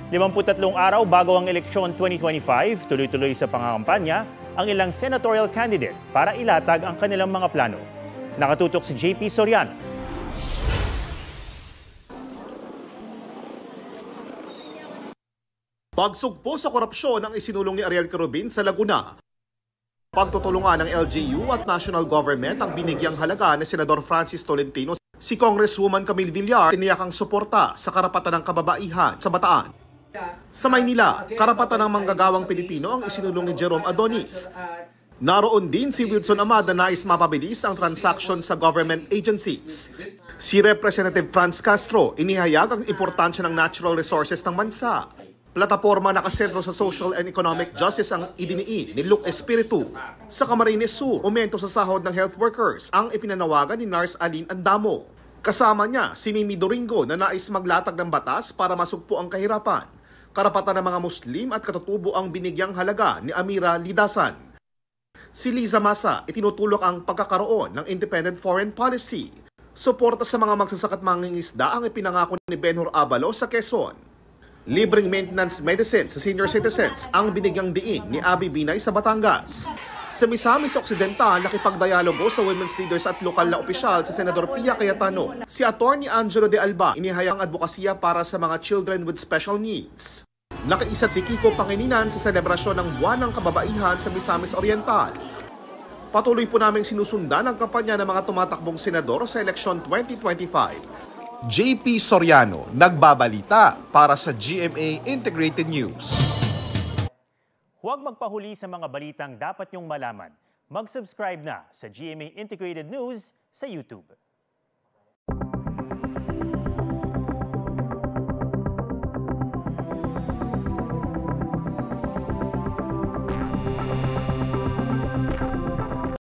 53 araw bago ang eleksyon 2025, tuloy-tuloy sa pangangampanya ang ilang senatorial candidate para ilatag ang kanilang mga plano. Nakatutok si JP Soriano. Pagsugpo sa korupsyon ang isinulong ni Ariel Kerubin sa Laguna. Pagtutulungan ng LGU at national government ang binigyang halaga ni Senador Francis Tolentino. Si Congresswoman Camille Villar tiniyakang suporta sa karapatan ng kababaihan sa Bataan. Sa Maynila, karapatan ng manggagawang Pilipino ang isinulong ni Jerome Adonis. Naroon din si Wilson Amad na nais mapabilis ang transaction sa government agencies. Si Representative Franz Castro inihayag ang importansya ng natural resources ng bansa. Plataporma nakasentro sa social and economic justice ang idiniin ni Luke Espiritu. Sa Camarines Sur, umento sa sahod ng health workers ang ipinanawagan ni Nars Aline Andamo. Kasama niya si Mimi Doringo na nais maglatag ng batas para masugpo ang kahirapan. Karapatan ng mga Muslim at katutubo ang binigyang halaga ni Amira Lidasan. Si Liza Masa itinutulak ang pagkakaroon ng independent foreign policy. Suporta sa mga magsasaka at mangingisda ang ipinangako ni Benhur Abalo sa Quezon. Libreng maintenance medicine sa senior citizens ang binigyang diin ni Abby Binay sa Batangas. Sa Misamis Occidental, nakipagdialogo sa women's leaders at lokal na opisyal sa Senador Pia Cayetano. Si Attorney Angelo de Alba inihayang advokasya para sa mga children with special needs. Nakiisa si Kiko Pangilinan sa selebrasyon ng Buwan ng Kababaihan sa Misamis Oriental. Patuloy po naming sinusundan ang kampanya ng mga tumatakbong senador sa eleksyon 2025. JP Soriano, nagbabalita para sa GMA Integrated News. Huwag magpahuli sa mga balitang dapat niyong malaman. Mag-subscribe na sa GMA Integrated News sa YouTube.